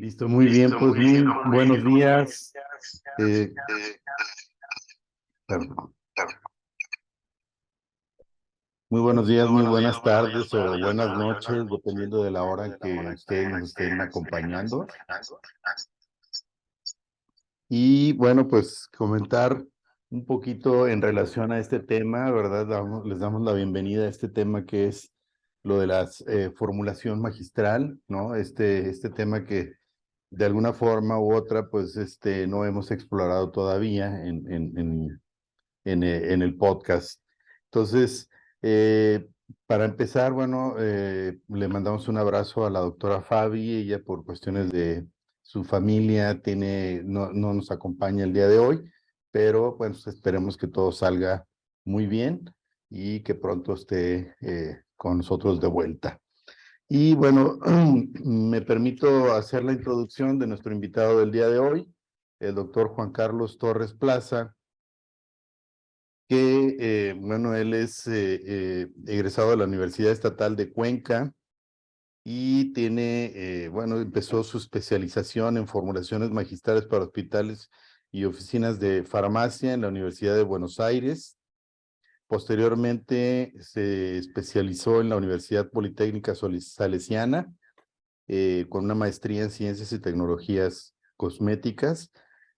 Listo, muy bien, pues muy buenos días. Perdón. Muy buenos días, muy buenas tardes o buenas noches, dependiendo de la hora en que ustedes nos estén acompañando. Y bueno, pues comentar un poquito en relación a este tema, ¿verdad? Les damos la bienvenida a este tema que es lo de la formulación magistral, ¿no? Este tema que de alguna forma u otra, pues no hemos explorado todavía en el podcast. Entonces, para empezar, bueno, le mandamos un abrazo a la doctora Fabi. Ella por cuestiones de su familia no nos acompaña el día de hoy, pero bueno, pues, esperemos que todo salga muy bien y que pronto esté con nosotros de vuelta. Y bueno, me permito hacer la introducción de nuestro invitado del día de hoy, el doctor Juan Carlos Torres Plaza, que, bueno, él es egresado de la Universidad Estatal de Cuenca y bueno, empezó su especialización en formulaciones magistrales para hospitales y oficinas de farmacia en la Universidad de Buenos Aires. Posteriormente se especializó en la Universidad Politécnica Salesiana, con una maestría en Ciencias y Tecnologías Cosméticas,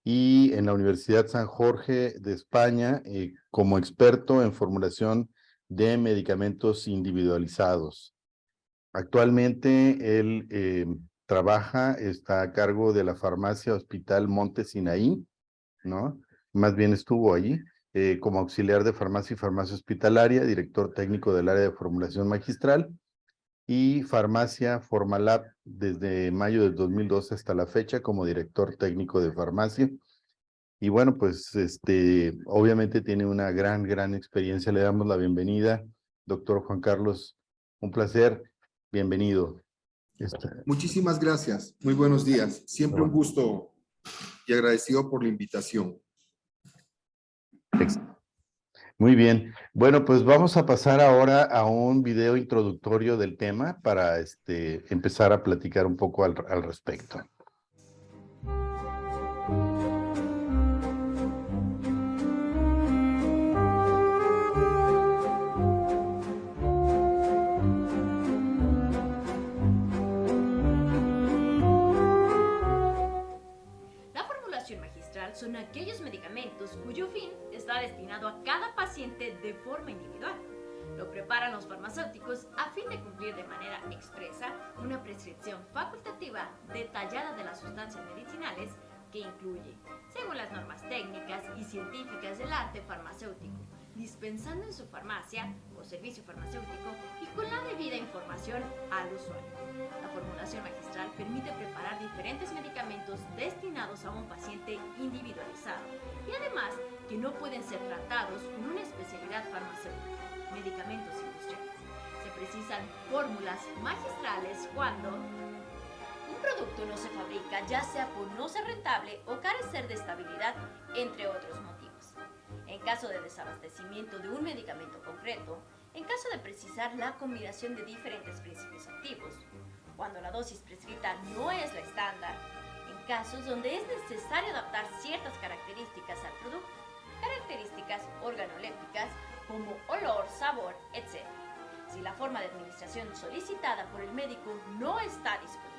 y en la Universidad San Jorge de España como experto en formulación de medicamentos individualizados. Actualmente él está a cargo de la farmacia Hospital Monte Sinaí, ¿no? Más bien estuvo allí como auxiliar de farmacia y farmacia hospitalaria, director técnico del área de formulación magistral, y farmacia Formalab desde mayo del 2012 hasta la fecha como director técnico de farmacia. Y bueno, pues obviamente tiene una gran experiencia. Le damos la bienvenida, doctor Juan Carlos. Un placer. Bienvenido. Muchísimas gracias. Muy buenos días. Siempre un gusto y agradecido por la invitación. Muy bien. Bueno, pues vamos a pasar ahora a un video introductorio del tema para empezar a platicar un poco al respecto. Son aquellos medicamentos cuyo fin está destinado a cada paciente de forma individual. Lo preparan los farmacéuticos a fin de cumplir de manera expresa una prescripción facultativa detallada de las sustancias medicinales que incluye, según las normas técnicas y científicas del arte farmacéutico, dispensando en su farmacia o servicio farmacéutico y con la debida información al usuario. La formulación magistral permite preparar diferentes medicamentos destinados a un paciente individualizado y además que no pueden ser tratados con una especialidad farmacéutica, medicamentos industriales. Se precisan fórmulas magistrales cuando un producto no se fabrica, ya sea por no ser rentable o carecer de estabilidad, entre otros motivos. En caso de desabastecimiento de un medicamento concreto, en caso de precisar la combinación de diferentes principios activos, cuando la dosis prescrita no es la estándar, en casos donde es necesario adaptar ciertas características al producto, características organolépticas como olor, sabor, etc. Si la forma de administración solicitada por el médico no está disponible,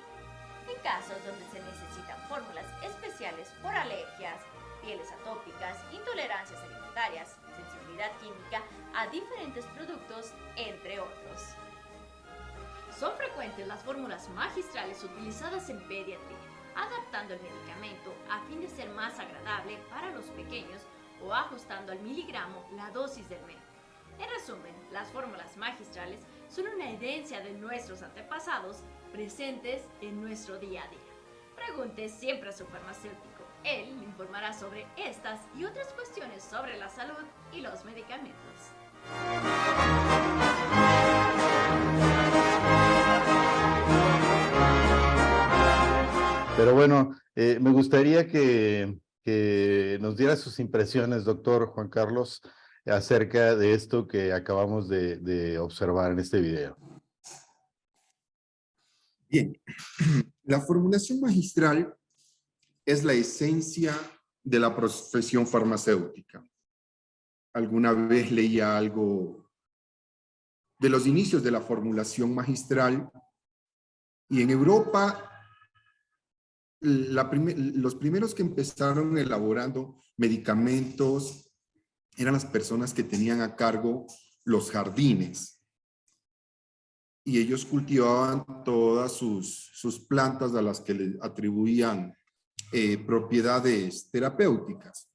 en casos donde se necesitan fórmulas especiales por alergias, pieles atópicas, intolerancias alimentarias, sensibilidad química a diferentes productos, entre otros. Son frecuentes las fórmulas magistrales utilizadas en pediatría, adaptando el medicamento a fin de ser más agradable para los pequeños o ajustando al miligramo la dosis del médico. En resumen, las fórmulas magistrales son una herencia de nuestros antepasados presentes en nuestro día a día. Pregunte siempre a su farmacéutico. Él le informará sobre estas y otras cuestiones sobre la salud y los medicamentos. Pero bueno, me gustaría que nos diera sus impresiones, doctor Juan Carlos, acerca de esto que acabamos de observar en este video. Bien, la formulación magistral es la esencia de la profesión farmacéutica. Alguna vez leía algo de los inicios de la formulación magistral y en Europa los primeros que empezaron elaborando medicamentos eran las personas que tenían a cargo los jardines y ellos cultivaban todas sus plantas a las que le atribuían propiedades terapéuticas.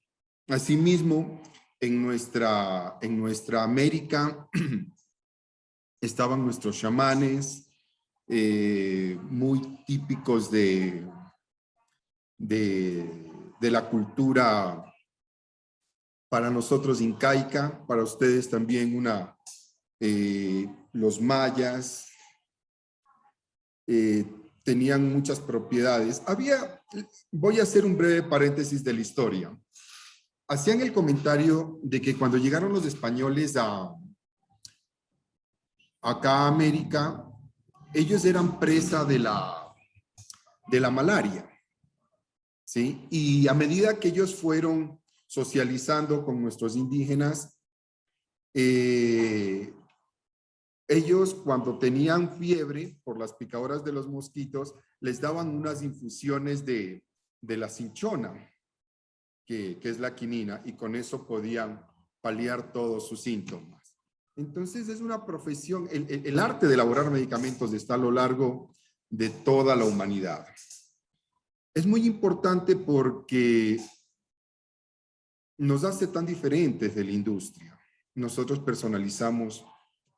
Asimismo, en nuestra América estaban nuestros chamanes, muy típicos de la cultura para nosotros incaica, para ustedes también los mayas, tenían muchas propiedades. Voy a hacer un breve paréntesis de la historia. Hacían el comentario de que cuando llegaron los españoles acá a América, ellos eran presa de la malaria, ¿sí? Y a medida que ellos fueron socializando con nuestros indígenas, ellos cuando tenían fiebre por las picadoras de los mosquitos, les daban unas infusiones de la cinchona, que es la quinina, y con eso podían paliar todos sus síntomas. Entonces es una profesión, el arte de elaborar medicamentos está a lo largo de toda la humanidad. Es muy importante porque nos hace tan diferentes de la industria. Nosotros personalizamos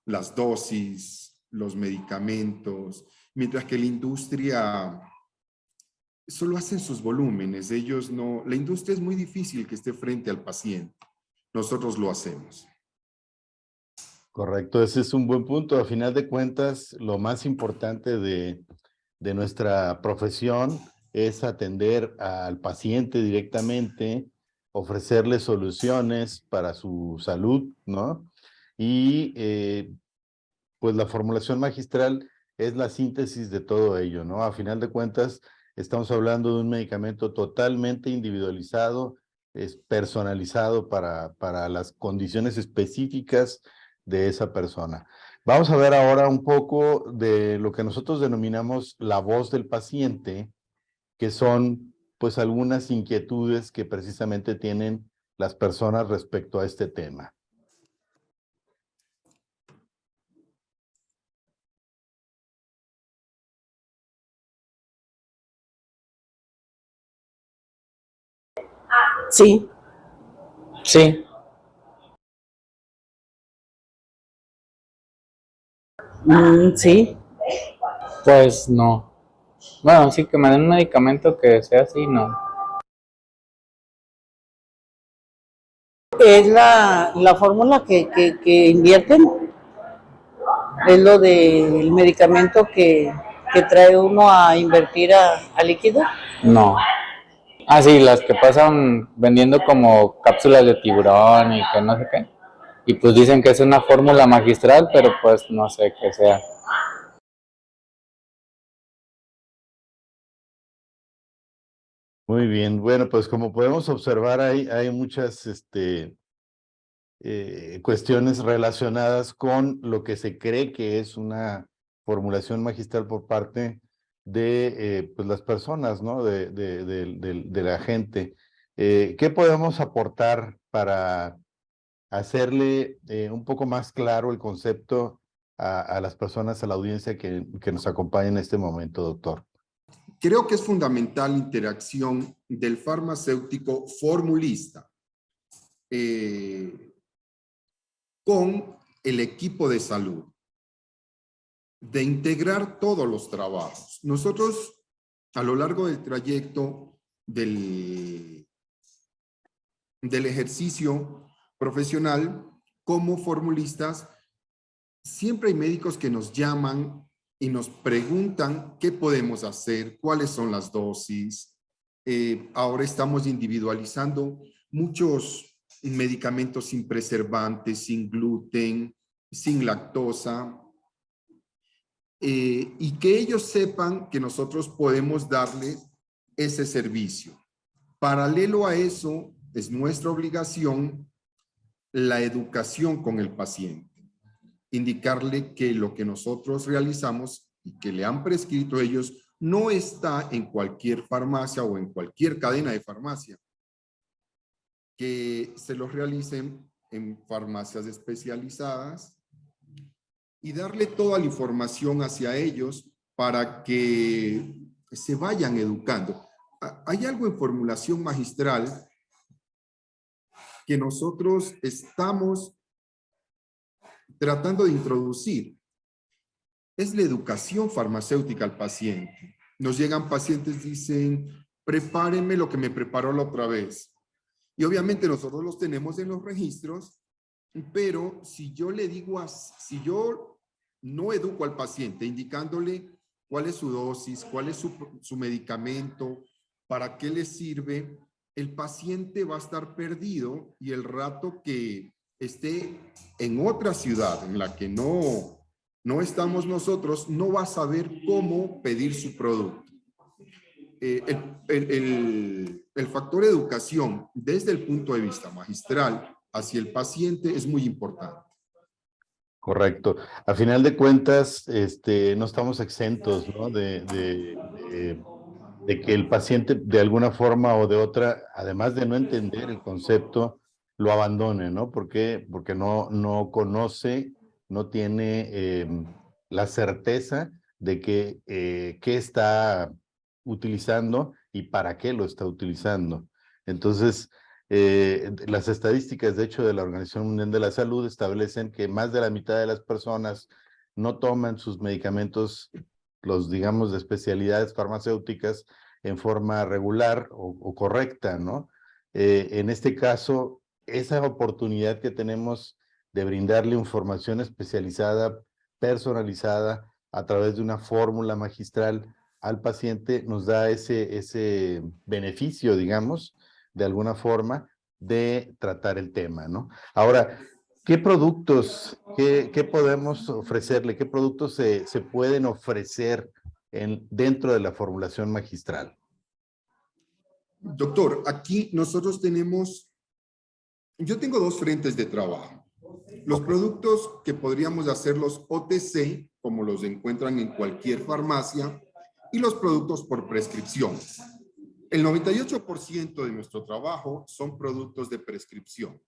las dosis, los medicamentos, mientras que la industria solo hacen sus volúmenes. Ellos no, la industria es muy difícil que esté frente al paciente. Nosotros lo hacemos. Correcto, ese es un buen punto. A final de cuentas, lo más importante de nuestra profesión es atender al paciente directamente, ofrecerle soluciones para su salud, ¿no? Y pues la formulación magistral es la síntesis de todo ello, ¿no? A final de cuentas, estamos hablando de un medicamento totalmente individualizado, es personalizado para las condiciones específicas de esa persona. Vamos a ver ahora un poco de lo que nosotros denominamos la voz del paciente, que son pues algunas inquietudes que precisamente tienen las personas respecto a este tema. Sí, Sí, sí, pues no. Bueno, sí que me den un medicamento que sea así, no. es la fórmula que invierten, es lo del medicamento que trae uno a invertir a líquido. No. Ah, sí, las que pasan vendiendo como cápsulas de tiburón y que no sé qué. Y pues dicen que es una fórmula magistral, pero pues no sé qué sea. Muy bien, bueno, pues como podemos observar, hay muchas cuestiones relacionadas con lo que se cree que es una formulación magistral por parte de pues las personas, ¿no? De la gente. ¿Qué podemos aportar para hacerle un poco más claro el concepto a las personas, a la audiencia que nos acompaña en este momento, doctor? Creo que es fundamental la interacción del farmacéutico formulista con el equipo de salud, de integrar todos los trabajos. Nosotros, a lo largo del trayecto del ejercicio profesional como formulistas, siempre hay médicos que nos llaman y nos preguntan qué podemos hacer, cuáles son las dosis. Ahora estamos individualizando muchos medicamentos sin preservantes, sin gluten, sin lactosa. y que ellos sepan que nosotros podemos darles ese servicio. Paralelo a eso, es nuestra obligación la educación con el paciente. Indicarle que lo que nosotros realizamos y que le han prescrito ellos no está en cualquier farmacia o en cualquier cadena de farmacia. Que se los realicen en farmacias especializadas y darle toda la información hacia ellos para que se vayan educando. Hay algo en formulación magistral que nosotros estamos tratando de introducir. Es la educación farmacéutica al paciente. Nos llegan pacientes, dicen, prepárenme lo que me preparó la otra vez. Y obviamente nosotros los tenemos en los registros, pero si yo le digo, si yo no educo al paciente indicándole cuál es su dosis, cuál es su medicamento, para qué le sirve, el paciente va a estar perdido y el rato que esté en otra ciudad en la que no estamos nosotros, no va a saber cómo pedir su producto. El factor educación desde el punto de vista magistral hacia el paciente es muy importante. Correcto. A final de cuentas, no estamos exentos, ¿no? De que el paciente de alguna forma o de otra, además de no entender el concepto, lo abandone, ¿no? ¿Por qué? Porque no conoce, no tiene la certeza de qué está utilizando y para qué lo está utilizando. Entonces, las estadísticas, de hecho, de la Organización Mundial de la Salud establecen que más de la mitad de las personas no toman sus medicamentos, los digamos de especialidades farmacéuticas, en forma regular o correcta, ¿no? En este caso, esa oportunidad que tenemos de brindarle información especializada, personalizada, a través de una fórmula magistral al paciente, nos da ese beneficio, digamos, de alguna forma, de tratar el tema, ¿no? Ahora, ¿qué productos, qué podemos ofrecerle? ¿Qué productos se pueden ofrecer dentro de la formulación magistral? Doctor, aquí nosotros yo tengo dos frentes de trabajo. Los productos que podríamos hacer los OTC, como los encuentran en cualquier farmacia, y los productos por prescripción. El 98% de nuestro trabajo son productos de prescripción.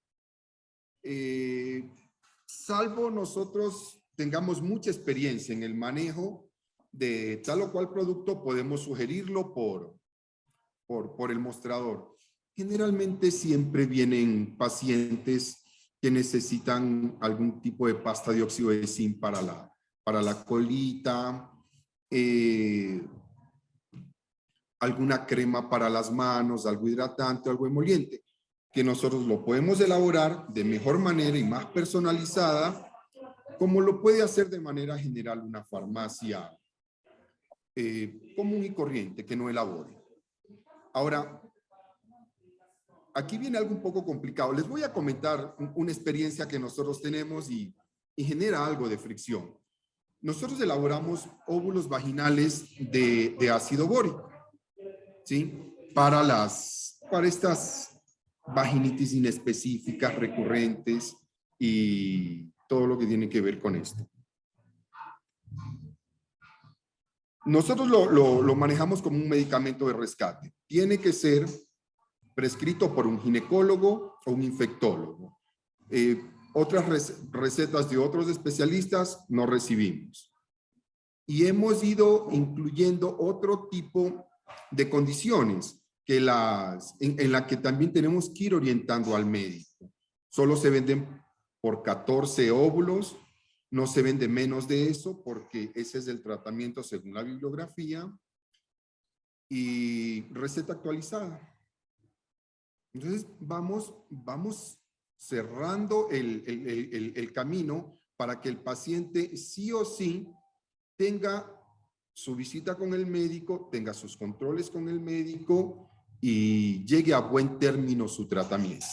Salvo nosotros tengamos mucha experiencia en el manejo de tal o cual producto, podemos sugerirlo por el mostrador. Generalmente siempre vienen pacientes que necesitan algún tipo de pasta de óxido de zinc para la colita, alguna crema para las manos, algo hidratante, algo emoliente, que nosotros lo podemos elaborar de mejor manera y más personalizada, como lo puede hacer de manera general una farmacia común y corriente que no elabore. Ahora, aquí viene algo un poco complicado. Les voy a comentar una experiencia que nosotros tenemos y genera algo de fricción. Nosotros elaboramos óvulos vaginales de ácido bórico, ¿sí? Para estas vaginitis inespecíficas, recurrentes y todo lo que tiene que ver con esto. Nosotros lo manejamos como un medicamento de rescate. Tiene que ser prescrito por un ginecólogo o un infectólogo. Otras recetas de otros especialistas no recibimos. Y hemos ido incluyendo otro tipo de condiciones en la que también tenemos que ir orientando al médico. Solo se venden por 14 óvulos, no se vende menos de eso porque ese es el tratamiento según la bibliografía y receta actualizada. Entonces vamos cerrando el camino para que el paciente sí o sí tenga su visita con el médico, tenga sus controles con el médico y llegue a buen término su tratamiento.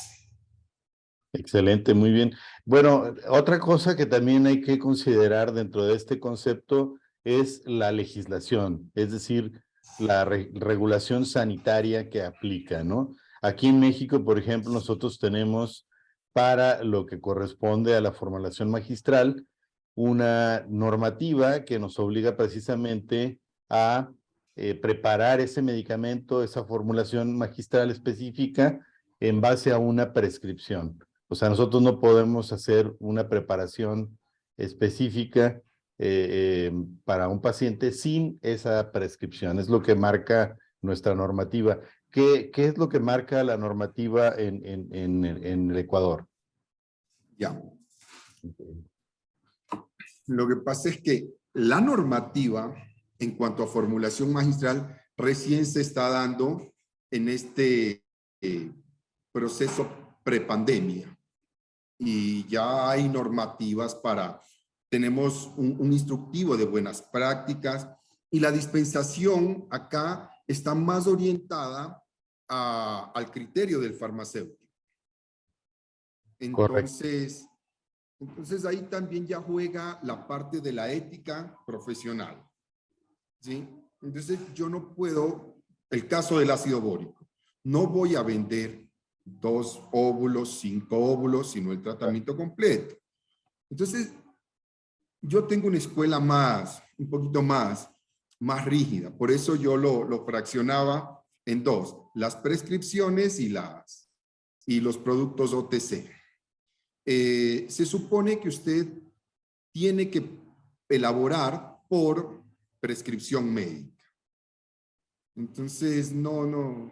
Excelente, muy bien. Bueno, otra cosa que también hay que considerar dentro de este concepto es la legislación, es decir, la regulación sanitaria que aplica, ¿no? Aquí en México, por ejemplo, nosotros tenemos para lo que corresponde a la formulación magistral una normativa que nos obliga precisamente a preparar ese medicamento, esa formulación magistral específica en base a una prescripción. O sea, nosotros no podemos hacer una preparación específica para un paciente sin esa prescripción. Es lo que marca nuestra normativa. ¿Qué es lo que marca la normativa en el Ecuador? Ya. Lo que pasa es que la normativa en cuanto a formulación magistral recién se está dando en este proceso prepandemia. Y ya hay normativas tenemos un instructivo de buenas prácticas y la dispensación acá está más orientada al criterio del farmacéutico. Entonces ahí también ya juega la parte de la ética profesional, ¿sí? Entonces yo no puedo, el caso del ácido bórico, no voy a vender 2 óvulos, 5 óvulos, sino el tratamiento completo. Entonces yo tengo una escuela un poquito más rígida, por eso yo lo fraccionaba en 2, las prescripciones y los productos OTC. Se supone que usted tiene que elaborar por prescripción médica. Entonces, no.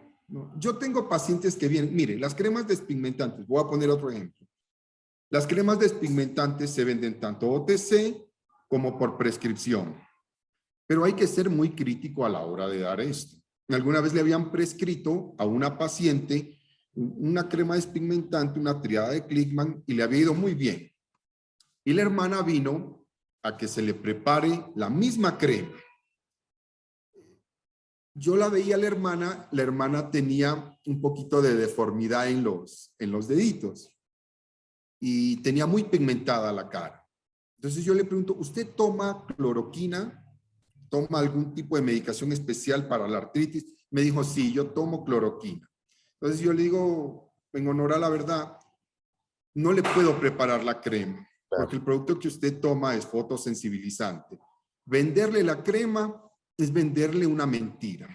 Yo tengo pacientes que vienen, mire, las cremas despigmentantes, voy a poner otro ejemplo. Las cremas despigmentantes se venden tanto OTC como por prescripción. Pero hay que ser muy crítico a la hora de dar esto. Alguna vez le habían prescrito a una paciente una crema despigmentante, una triada de Klickmann, y le había ido muy bien. Y la hermana vino a que se le prepare la misma crema. Yo la veía a la hermana tenía un poquito de deformidad en los deditos y tenía muy pigmentada la cara. Entonces yo le pregunto, ¿usted toma cloroquina? ¿Toma algún tipo de medicación especial para la artritis? Me dijo, sí, yo tomo cloroquina. Entonces yo le digo, en honor a la verdad, no le puedo preparar la crema, porque el producto que usted toma es fotosensibilizante. Venderle la crema es venderle una mentira.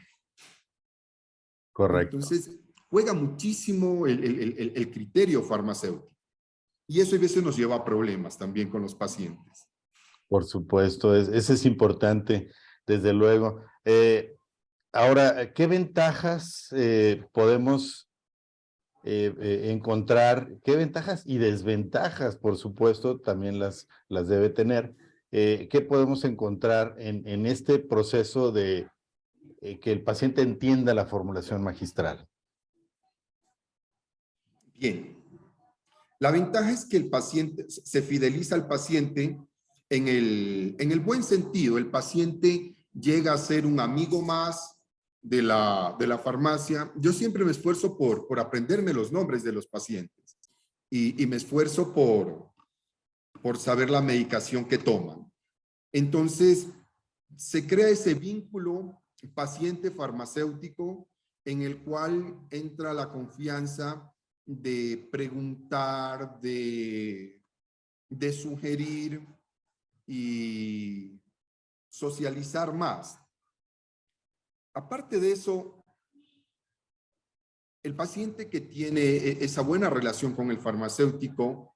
Correcto. Entonces, juega muchísimo el criterio farmacéutico. Y eso a veces nos lleva a problemas también con los pacientes. Por supuesto, ese es importante, desde luego. Ahora, ¿qué ventajas podemos encontrar? ¿Qué ventajas y desventajas, por supuesto, también las debe tener? ¿Qué podemos encontrar en este proceso de que el paciente entienda la formulación magistral? Bien. La ventaja es que el paciente se fideliza al paciente en el buen sentido. El paciente llega a ser un amigo más de la farmacia. Yo siempre me esfuerzo por aprenderme los nombres de los pacientes y me esfuerzo por saber la medicación que toman. Entonces, se crea ese vínculo paciente-farmacéutico en el cual entra la confianza de preguntar, de sugerir y socializar más. Aparte de eso, el paciente que tiene esa buena relación con el farmacéutico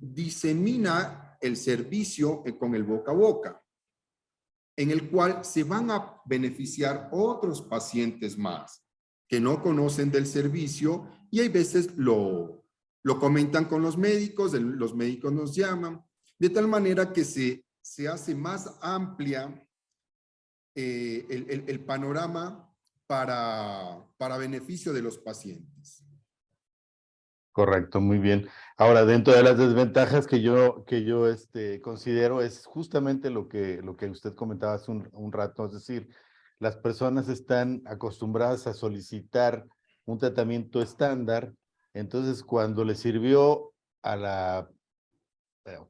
disemina el servicio con el boca a boca, en el cual se van a beneficiar otros pacientes más que no conocen del servicio y hay veces lo comentan con los médicos nos llaman, de tal manera que se hace más amplia el panorama para beneficio de los pacientes. Correcto, muy bien. Ahora, dentro de las desventajas que yo considero es justamente lo que usted comentaba hace un rato, es decir, las personas están acostumbradas a solicitar un tratamiento estándar, entonces cuando le sirvió a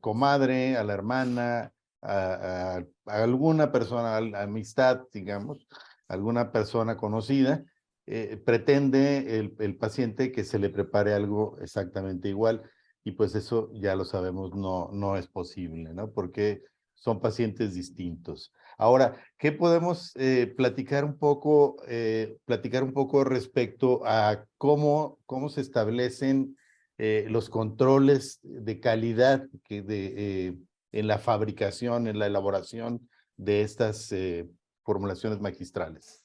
comadre, a la hermana, a alguna persona, a la amistad, digamos, alguna persona conocida, pretende el paciente que se le prepare algo exactamente igual, y pues eso ya lo sabemos, no es posible, ¿no? Porque son pacientes distintos. Ahora, ¿qué podemos platicar un poco respecto a cómo se establecen los controles de calidad en la fabricación, en la elaboración de estas formulaciones magistrales?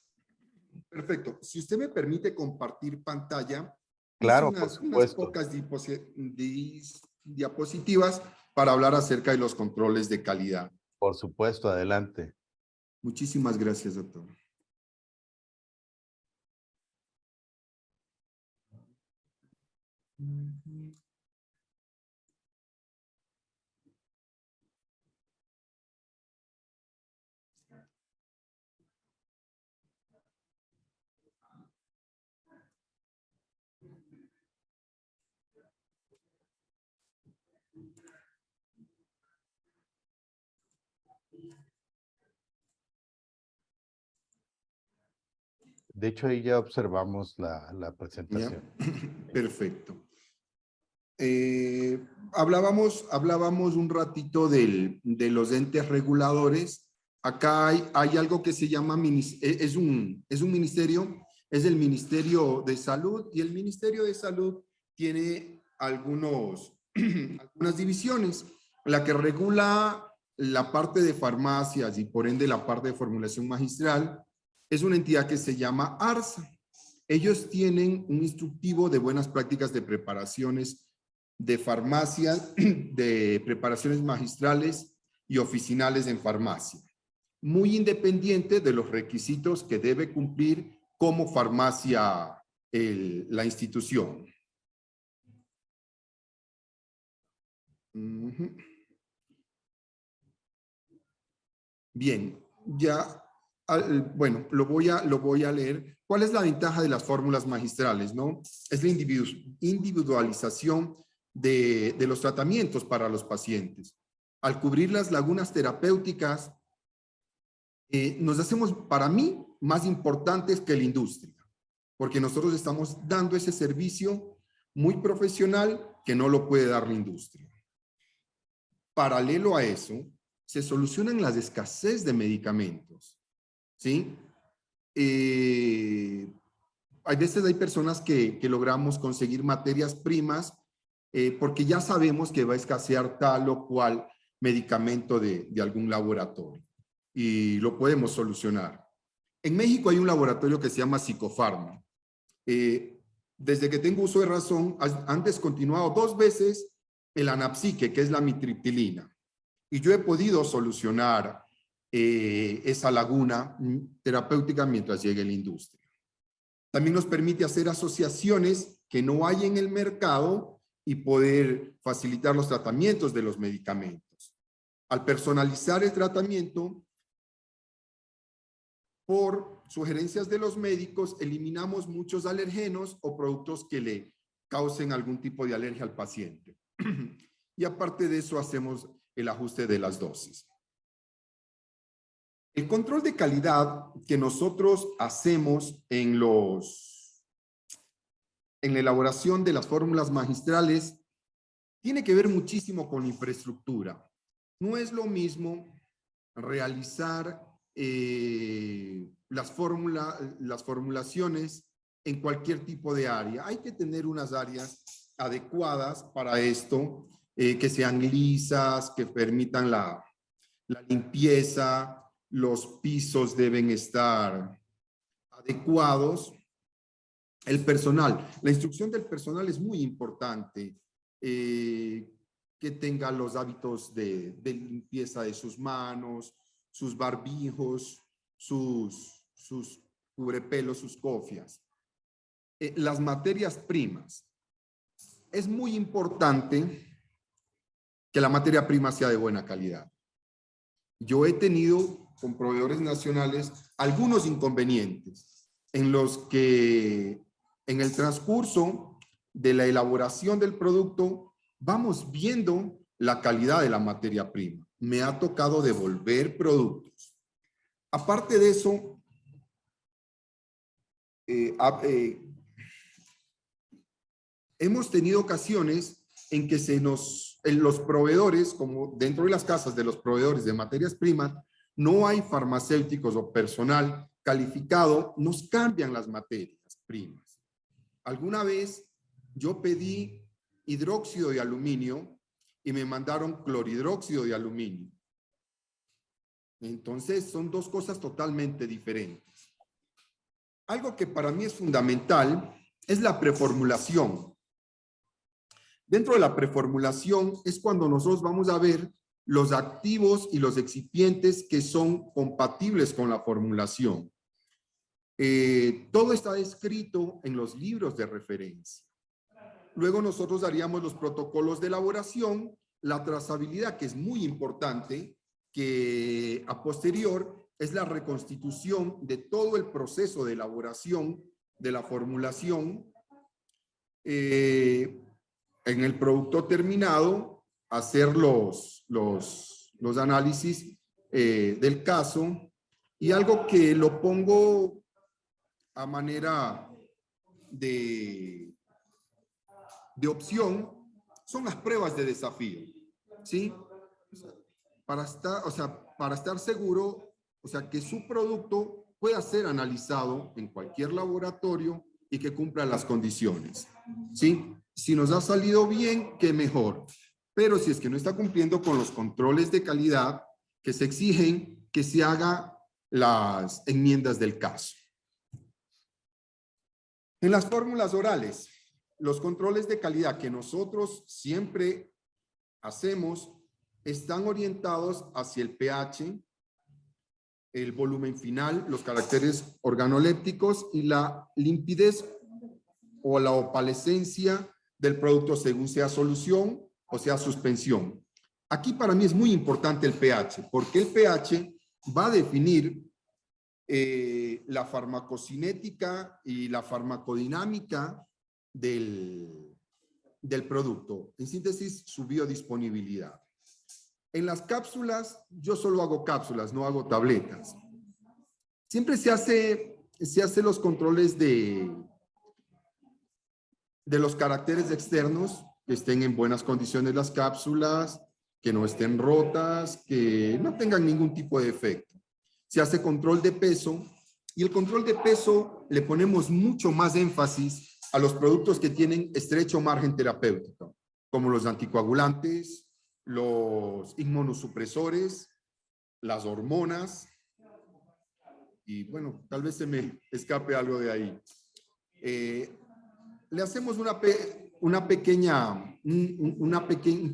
Perfecto. Si usted me permite compartir pantalla, hice Claro, por unas supuesto. pocas diapositivas para hablar acerca de los controles de calidad. Por supuesto, adelante. Muchísimas gracias, doctor. De hecho, ahí ya observamos la ¿Ya? presentación. Perfecto. Hablábamos un ratito de los entes reguladores. Acá hay algo que se llama, es un ministerio, es el Ministerio de Salud, y el Ministerio de Salud tiene algunas divisiones. La que regula la parte de farmacias y por ende la parte de formulación magistral es una entidad que se llama ARSA. Ellos tienen un instructivo de buenas prácticas de preparaciones de farmacia, de preparaciones magistrales y oficinales en farmacia, muy independiente de los requisitos que debe cumplir como farmacia la institución. Bien, ya, bueno, lo voy a leer. ¿Cuál es la ventaja de las fórmulas magistrales, no? Es la individualización de los tratamientos para los pacientes. Al cubrir las lagunas terapéuticas, nos hacemos, para mí, más importantes que la industria, porque nosotros estamos dando ese servicio muy profesional que no lo puede dar la industria. Paralelo a eso, se solucionan las escasez de medicamentos, ¿sí? Hay veces hay personas que logramos conseguir materias primas porque ya sabemos que va a escasear tal o cual medicamento de algún laboratorio y lo podemos solucionar. En México hay un laboratorio que se llama Psicofarma. Desde que tengo uso de razón, han descontinuado 2 veces el Anapsique, que es la amitriptilina. Y yo he podido solucionar esa laguna terapéutica mientras llegue la industria. También nos permite hacer asociaciones que no hay en el mercado y poder facilitar los tratamientos de los medicamentos. Al personalizar el tratamiento, por sugerencias de los médicos, eliminamos muchos alergenos o productos que le causen algún tipo de alergia al paciente. Y aparte de eso, hacemos el ajuste de las dosis. El control de calidad que nosotros hacemos en la elaboración de las fórmulas magistrales tiene que ver muchísimo con infraestructura. No es lo mismo realizar las formulaciones en cualquier tipo de área. Hay que tener unas áreas adecuadas para esto, que sean lisas, que permitan la limpieza, los pisos deben estar adecuados. El personal, la instrucción del personal es muy importante, que tenga los hábitos de limpieza de sus manos, sus barbijos, sus cubrepelos, sus cofias. Las materias primas. Es muy importante que la materia prima sea de buena calidad. Yo he tenido con proveedores nacionales algunos inconvenientes en los que en el transcurso de la elaboración del producto vamos viendo la calidad de la materia prima. Me ha tocado devolver productos. Aparte de eso, hemos tenido ocasiones en que en los proveedores, como dentro de las casas de los proveedores de materias primas, no hay farmacéuticos o personal calificado, nos cambian las materias primas. Alguna vez yo pedí hidróxido de aluminio y me mandaron clorhidróxido de aluminio. Entonces son dos cosas totalmente diferentes. Algo que para mí es fundamental es la preformulación. Dentro de la preformulación es cuando nosotros vamos a ver los activos y los excipientes que son compatibles con la formulación. Todo está descrito en los libros de referencia. Luego nosotros haríamos los protocolos de elaboración, la trazabilidad, que es muy importante, que a posterior es la reconstitución de todo el proceso de elaboración de la formulación. En el producto terminado, hacer los análisis del caso, y algo que lo pongo a manera de opción son las pruebas de desafío, ¿sí? Para estar seguro, que su producto pueda ser analizado en cualquier laboratorio y que cumpla las condiciones, ¿sí? Si nos ha salido bien, qué mejor. Pero si es que no está cumpliendo con los controles de calidad que se exigen, que se haga las enmiendas del caso. En las fórmulas orales, los controles de calidad que nosotros siempre hacemos están orientados hacia el pH, el volumen final, los caracteres organolépticos y la limpidez o la opalescencia del producto según sea solución o sea suspensión. Aquí para mí es muy importante el pH, porque el pH va a definir la farmacocinética y la farmacodinámica del producto. En síntesis, su biodisponibilidad. En las cápsulas, yo solo hago cápsulas, no hago tabletas. Siempre se hace los controles de los caracteres externos, que estén en buenas condiciones las cápsulas, que no estén rotas, que no tengan ningún tipo de efecto. Se hace control de peso, y el control de peso le ponemos mucho más énfasis a los productos que tienen estrecho margen terapéutico, como los anticoagulantes, los inmunosupresores, las hormonas, y bueno, tal vez se me escape algo de ahí. Le hacemos un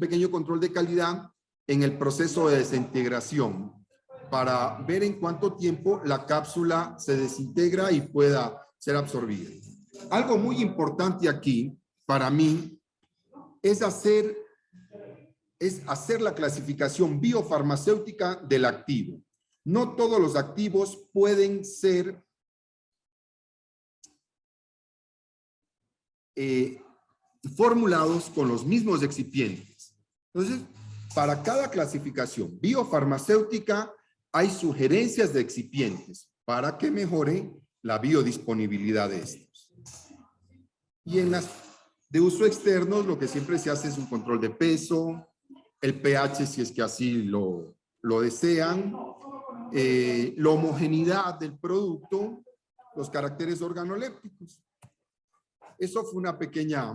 pequeño control de calidad en el proceso de desintegración para ver en cuánto tiempo la cápsula se desintegra y pueda ser absorbida. Algo muy importante aquí para mí es hacer la clasificación biofarmacéutica del activo. No todos los activos pueden ser formulados con los mismos excipientes. Entonces, para cada clasificación biofarmacéutica hay sugerencias de excipientes para que mejore la biodisponibilidad de estos. Y en las de uso externo, lo que siempre se hace es un control de peso, el pH si es que así lo desean, la homogeneidad del producto, los caracteres organolépticos. Eso fue una pequeña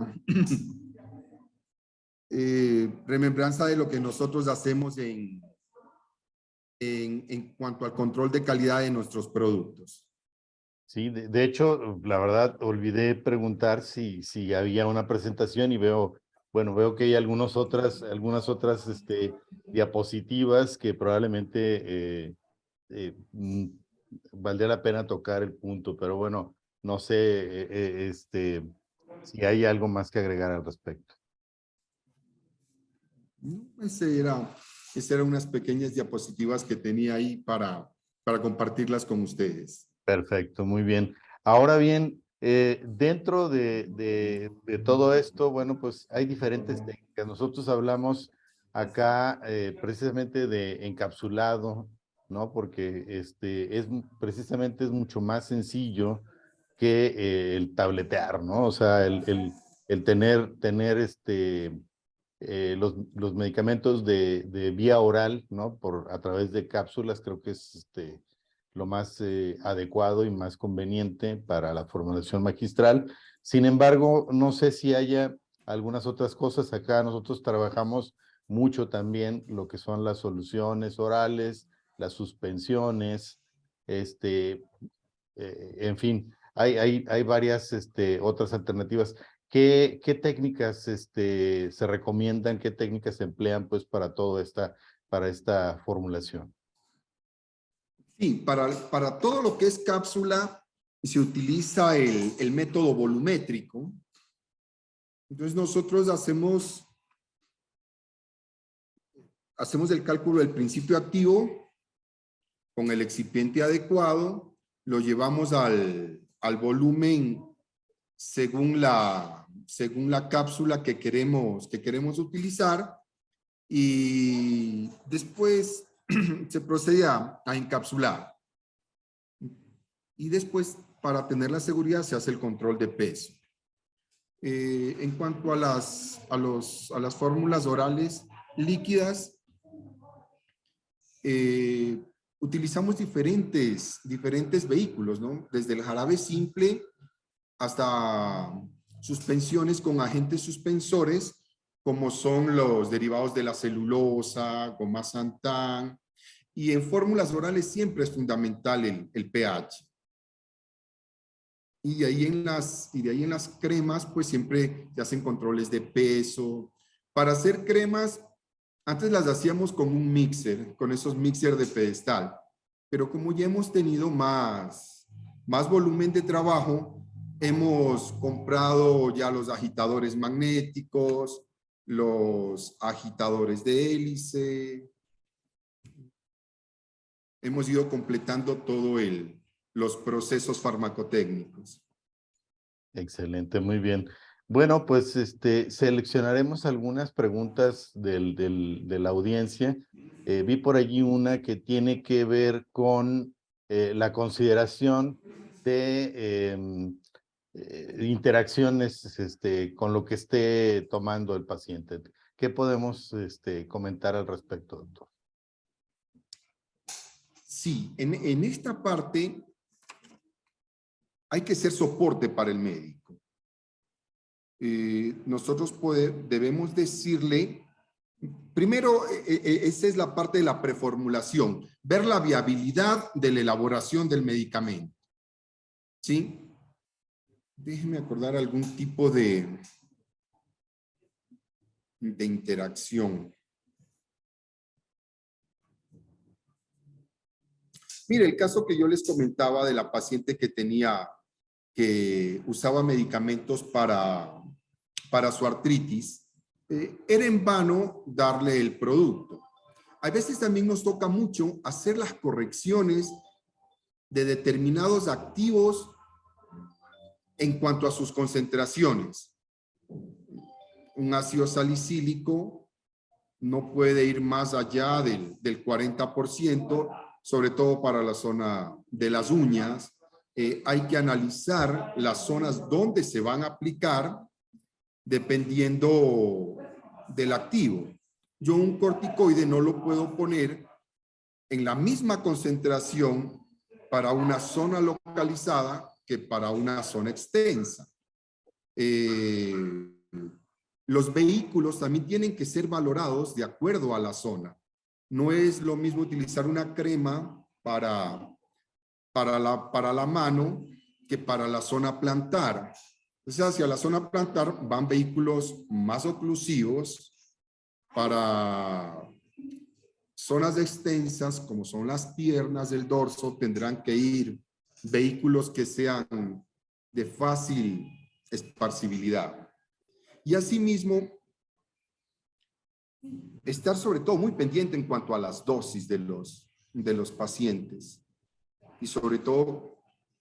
remembranza de lo que nosotros hacemos en cuanto al control de calidad de nuestros productos. Sí, de hecho, la verdad, olvidé preguntar si había una presentación y veo que hay algunas otras diapositivas que probablemente valdría la pena tocar el punto, pero bueno, no sé si hay algo más que agregar al respecto. Esas eran unas pequeñas diapositivas que tenía ahí para compartirlas con ustedes. Perfecto, muy bien. Ahora bien, dentro de todo esto, bueno, pues hay diferentes técnicas. Nosotros hablamos acá precisamente de encapsulado, ¿no? Porque precisamente es mucho más sencillo que el tabletear, ¿no? O sea, el tener los medicamentos de vía oral, ¿no? A través de cápsulas, creo que es lo más adecuado y más conveniente para la formulación magistral. Sin embargo, no sé si haya algunas otras cosas. Acá nosotros trabajamos mucho también lo que son las soluciones orales, las suspensiones, en fin, hay varias otras alternativas. ¿Qué técnicas se recomiendan, qué técnicas se emplean pues para esta formulación? Sí, para todo lo que es cápsula se utiliza el método volumétrico. Entonces nosotros hacemos el cálculo del principio activo con el excipiente adecuado, lo llevamos al volumen según la cápsula que queremos utilizar, y después se procede a encapsular. Y después, para tener la seguridad, se hace el control de peso. En cuanto a las fórmulas orales líquidas, utilizamos diferentes vehículos, ¿no? Desde el jarabe simple hasta suspensiones con agentes suspensores, como son los derivados de la celulosa, goma xantán, y en fórmulas orales siempre es fundamental el pH. Y de ahí en las cremas, pues siempre se hacen controles de peso. Para hacer cremas, antes las hacíamos con un mixer, con esos mixers de pedestal, pero como ya hemos tenido más volumen de trabajo, hemos comprado ya los agitadores magnéticos, los agitadores de hélice. Hemos ido completando todo los procesos farmacotécnicos. Excelente, muy bien. Bueno, pues seleccionaremos algunas preguntas de la audiencia. Vi por allí una que tiene que ver con la consideración de interacciones con lo que esté tomando el paciente. ¿Qué podemos comentar al respecto, doctor? Sí, en esta parte hay que ser soporte para el médico. Nosotros debemos decirle, primero, esa es la parte de la preformulación, ver la viabilidad de la elaboración del medicamento. ¿Sí? Déjeme acordar algún tipo de interacción. Mire, el caso que yo les comentaba de la paciente que usaba medicamentos para su artritis, era en vano darle el producto. A veces también nos toca mucho hacer las correcciones de determinados activos en cuanto a sus concentraciones. Un ácido salicílico no puede ir más allá del 40%, sobre todo para la zona de las uñas. Hay que analizar las zonas donde se van a aplicar dependiendo del activo. Yo un corticoide no lo puedo poner en la misma concentración para una zona localizada que para una zona extensa. Los vehículos también tienen que ser valorados de acuerdo a la zona. No es lo mismo utilizar una crema para la mano que para la zona plantar. Entonces, hacia la zona plantar van vehículos más oclusivos. Para zonas extensas, como son las piernas del dorso, tendrán que ir vehículos que sean de fácil esparcibilidad. Y asimismo, estar sobre todo muy pendiente en cuanto a las dosis de los pacientes, y sobre todo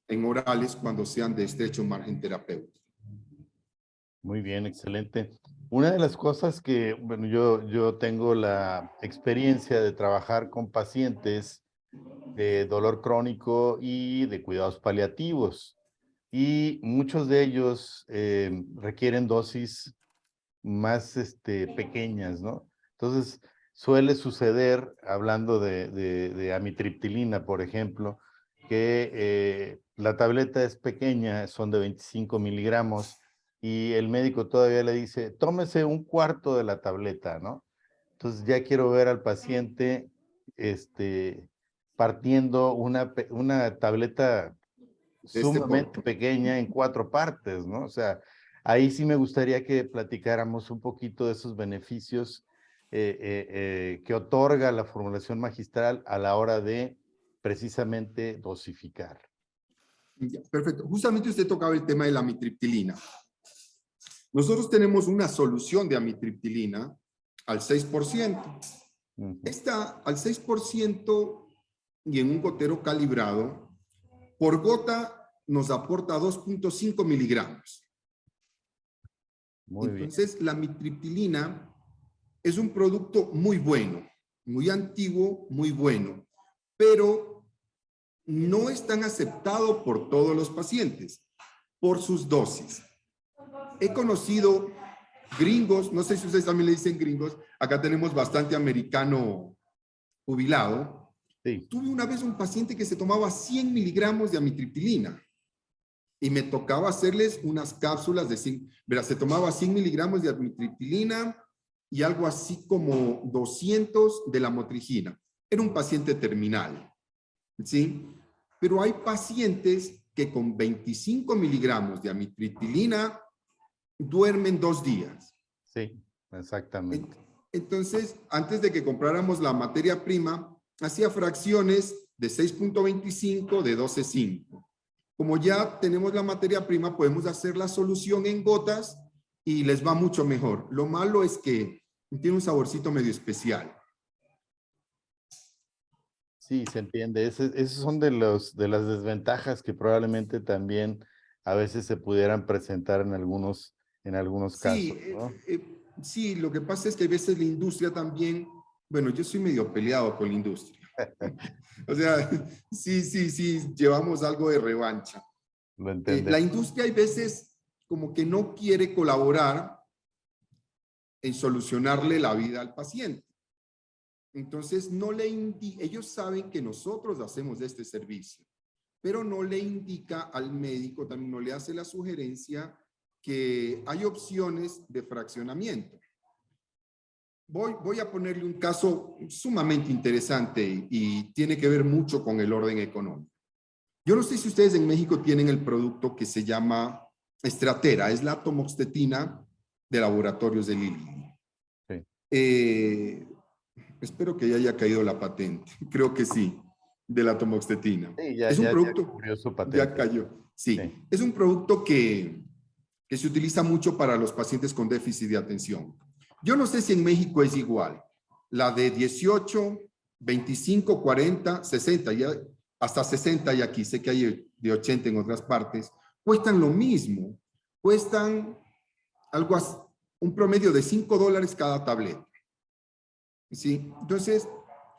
en orales cuando sean de estrecho margen terapéutico. Muy bien, excelente. Una de las cosas que, bueno, yo tengo la experiencia de trabajar con pacientes de dolor crónico y de cuidados paliativos. Y muchos de ellos requieren dosis más pequeñas, ¿no? Entonces, suele suceder, hablando de amitriptilina, por ejemplo, que la tableta es pequeña, son de 25 miligramos, y el médico todavía le dice, tómese un cuarto de la tableta, ¿no? Entonces ya quiero ver al paciente partiendo una tableta De este sumamente porte. pequeña en 4 partes, ¿no? O sea, ahí sí me gustaría que platicáramos un poquito de esos beneficios que otorga la formulación magistral a la hora de precisamente dosificar. Ya, perfecto. Justamente usted tocaba el tema de la amitriptilina. Nosotros tenemos una solución de amitriptilina al 6%. Esta al 6% y en un gotero calibrado, por gota nos aporta 2.5 miligramos. Muy bien. Entonces, la amitriptilina es un producto muy bueno, muy antiguo, muy bueno, pero no es tan aceptado por todos los pacientes por sus dosis. He conocido gringos, no sé si ustedes también le dicen gringos, acá tenemos bastante americano jubilado. Sí. Tuve una vez un paciente que se tomaba 100 miligramos de amitriptilina y me tocaba hacerles unas cápsulas de 100, verás, se tomaba 100 miligramos de amitriptilina y algo así como 200 de la motrigina. Era un paciente terminal, ¿sí? Pero hay pacientes que con 25 miligramos de amitriptilina duermen 2 días. Sí, exactamente. Entonces, antes de que compráramos la materia prima, hacía fracciones de 6.25 de 12.5. Como ya tenemos la materia prima, podemos hacer la solución en gotas y les va mucho mejor. Lo malo es que tiene un saborcito medio especial. Sí, se entiende. Esos son de las desventajas que probablemente también a veces se pudieran presentar en algunos Sí, casos, ¿no? sí, lo que pasa es que a veces la industria también, bueno, yo soy medio peleado con la industria. O sea, sí, llevamos algo de revancha. Lo La entendemos. industria hay veces como que no quiere colaborar en solucionarle la vida al paciente. Entonces, ellos saben que nosotros hacemos este servicio, pero no le indica al médico, también no le hace la sugerencia que hay opciones de fraccionamiento. Voy a ponerle un caso sumamente interesante y tiene que ver mucho con el orden económico. Yo no sé si ustedes en México tienen el producto que se llama Estratera, es la tomoxetina de Laboratorios de Lilly. Sí. Espero que ya haya caído la patente, creo que sí, de la tomoxetina. Sí, Es un ya producto, cubrió su patente. ya cayó, sí. Es un producto que se utiliza mucho para los pacientes con déficit de atención. Yo no sé si en México es igual. La de 18, 25, 40, 60, ya, hasta 60 y aquí, sé que hay de 80 en otras partes, cuestan lo mismo. Cuestan un promedio de $5 cada tableta. ¿Sí? Entonces,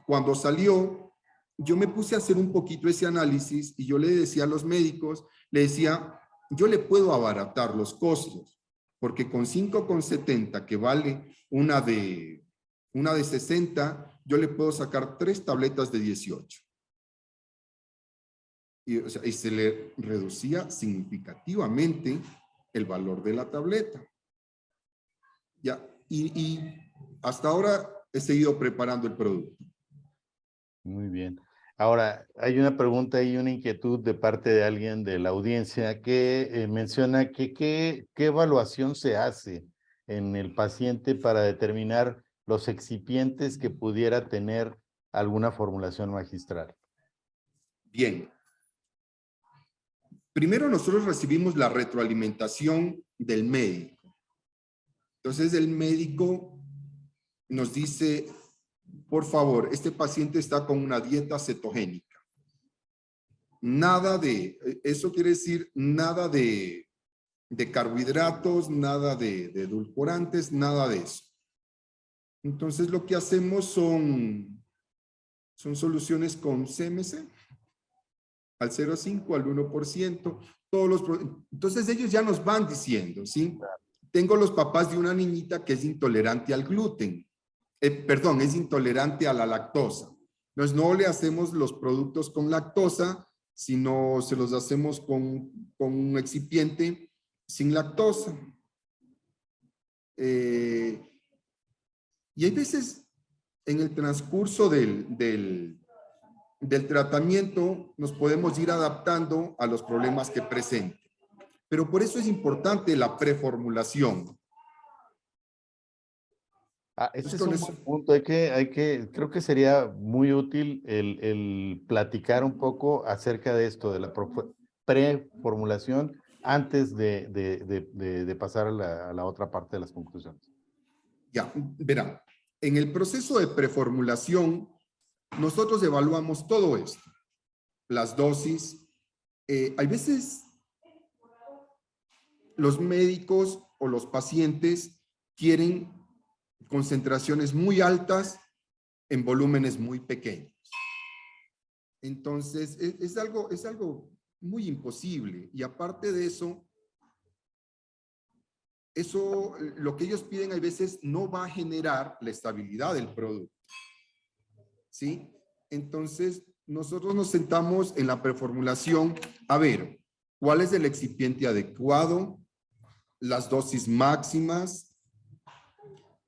cuando salió, yo me puse a hacer un poquito ese análisis y yo le decía a los médicos, le decía, yo le puedo abaratar los costos, porque con 5,70 que vale una de 60, yo le puedo sacar 3 tabletas de 18. Y se le reducía significativamente el valor de la tableta. Ya, y hasta ahora he seguido preparando el producto. Muy bien. Ahora, hay una pregunta y una inquietud de parte de alguien de la audiencia que menciona que qué evaluación se hace en el paciente para determinar los excipientes que pudiera tener alguna formulación magistral. Bien. Primero nosotros recibimos la retroalimentación del médico. Entonces el médico nos dice, por favor, este paciente está con una dieta cetogénica. Nada de, eso quiere decir nada de de carbohidratos, nada de edulcorantes, nada de eso. Entonces lo que hacemos son soluciones con CMC al 0,5, al 1%. Entonces ellos ya nos van diciendo, ¿sí? Tengo los papás de una niñita que es intolerante al gluten. Perdón, es intolerante a la lactosa. Entonces no le hacemos los productos con lactosa, sino se los hacemos con un excipiente sin lactosa. Y hay veces en el transcurso del tratamiento nos podemos ir adaptando a los problemas que presenten. Pero por eso es importante la preformulación. Ese es un buen punto. Creo que sería muy útil el platicar un poco acerca de esto, de la preformulación, antes de pasar a la otra parte de las conclusiones. Ya, verán, en el proceso de preformulación, nosotros evaluamos todo esto, las dosis. Hay veces los médicos o los pacientes quieren concentraciones muy altas en volúmenes muy pequeños. Entonces, es algo muy imposible. Y aparte de eso, lo que ellos piden a veces no va a generar la estabilidad del producto. ¿Sí? Entonces, nosotros nos sentamos en la preformulación a ver cuál es el excipiente adecuado, las dosis máximas.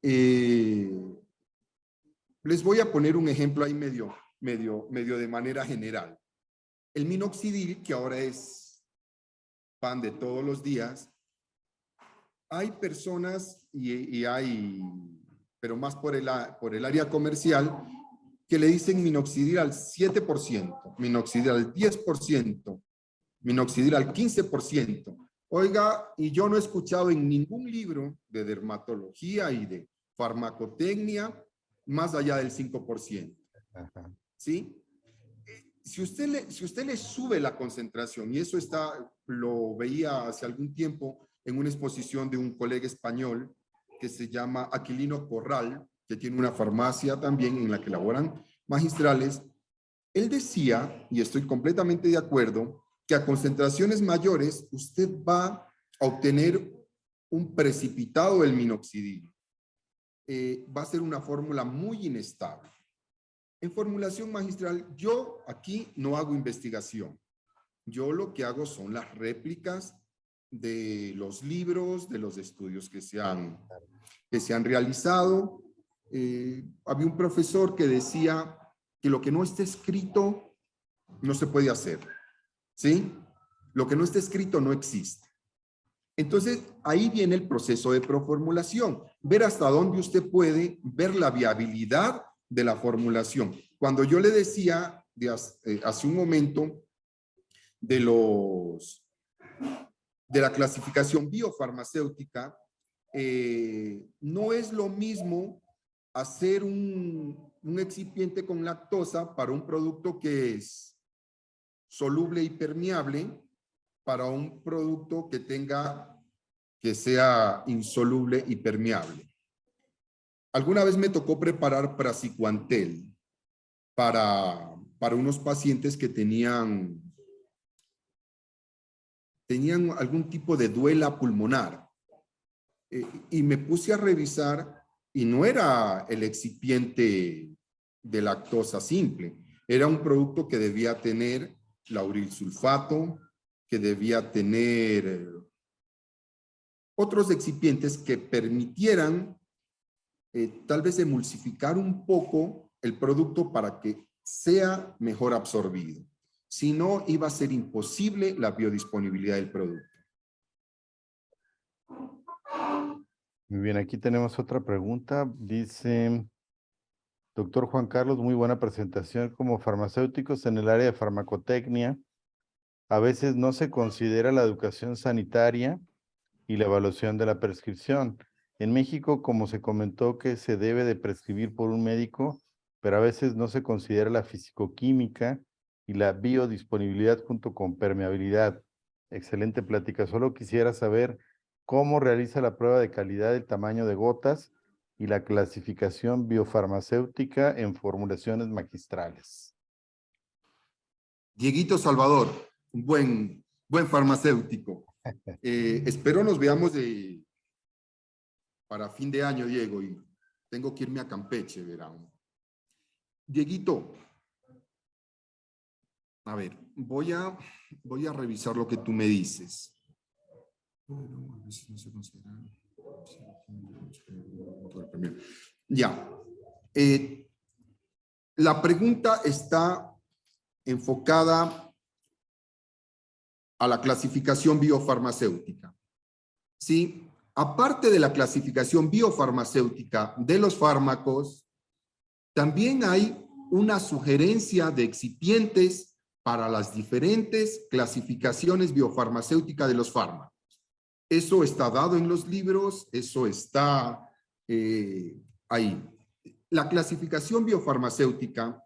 Les voy a poner un ejemplo ahí medio de manera general. El minoxidil, que ahora es pan de todos los días, hay personas pero más por el área comercial, que le dicen minoxidil al 7%, minoxidil al 10%, minoxidil al 15%. Oiga, y yo no he escuchado en ningún libro de dermatología y de farmacotecnia más allá del 5%. Ajá. ¿Sí? Si usted le sube la concentración, y eso lo veía hace algún tiempo en una exposición de un colega español que se llama Aquilino Corral, que tiene una farmacia también en la que laboran magistrales. Él decía, y estoy completamente de acuerdo, que a concentraciones mayores usted va a obtener un precipitado del minoxidil. Va a ser una fórmula muy inestable. En formulación magistral, yo aquí no hago investigación. Yo lo que hago son las réplicas de los libros, de los estudios que se han realizado. Había un profesor que decía que lo que no está escrito no se puede hacer. ¿Sí? Lo que no está escrito no existe. Entonces, ahí viene el proceso de preformulación. Ver hasta dónde usted puede ver la viabilidad de la formulación. Cuando yo le decía hace un momento de la clasificación biofarmacéutica, no es lo mismo hacer un excipiente con lactosa para un producto que es soluble y permeable, para un producto que sea insoluble y permeable. Alguna vez me tocó preparar praziquantel para unos pacientes que tenían algún tipo de duela pulmonar. Y me puse a revisar y no era el excipiente de lactosa simple. Era un producto que debía tener lauril sulfato, que debía tener otros excipientes que permitieran tal vez emulsificar un poco el producto para que sea mejor absorbido. Si no, iba a ser imposible la biodisponibilidad del producto. Muy bien, aquí tenemos otra pregunta. Dice, doctor Juan Carlos, muy buena presentación. Como farmacéuticos en el área de farmacotecnia, a veces no se considera la educación sanitaria y la evaluación de la prescripción. En México, como se comentó, que se debe de prescribir por un médico, pero a veces no se considera la fisicoquímica y la biodisponibilidad junto con permeabilidad. Excelente plática. Solo quisiera saber cómo realiza la prueba de calidad del tamaño de gotas y la clasificación biofarmacéutica en formulaciones magistrales. Dieguito Salvador, un buen farmacéutico. Espero nos veamos para fin de año, Diego, y tengo que irme a Campeche, verán. Dieguito, a ver, voy a revisar lo que tú me dices. Ya. La pregunta está enfocada a la clasificación biofarmacéutica. ¿Sí? Aparte de la clasificación biofarmacéutica de los fármacos, también hay una sugerencia de excipientes para las diferentes clasificaciones biofarmacéuticas de los fármacos. Eso está dado en los libros, eso está ahí. La clasificación biofarmacéutica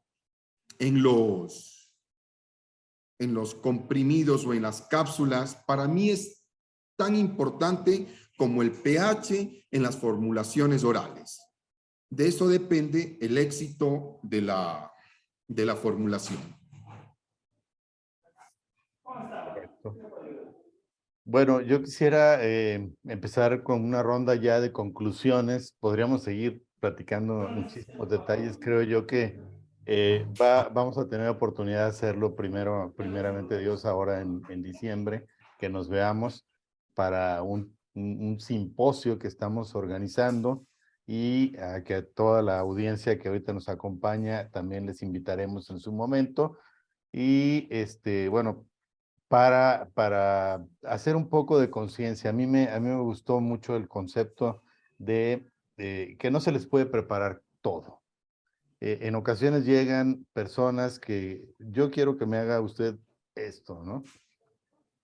en los comprimidos o en las cápsulas, para mí es tan importante como el pH en las formulaciones orales. De eso depende el éxito de la formulación. Correcto. Bueno, yo quisiera empezar con una ronda ya de conclusiones. Podríamos seguir platicando muchísimos detalles. Creo yo que vamos a tener oportunidad de hacerlo primeramente Dios, ahora en diciembre, que nos veamos para un simposio que estamos organizando, y que a toda la audiencia que ahorita nos acompaña también les invitaremos en su momento. Y bueno, para hacer un poco de conciencia, a mí me gustó mucho el concepto de que no se les puede preparar todo. En ocasiones llegan personas que yo quiero que me haga usted esto, ¿no?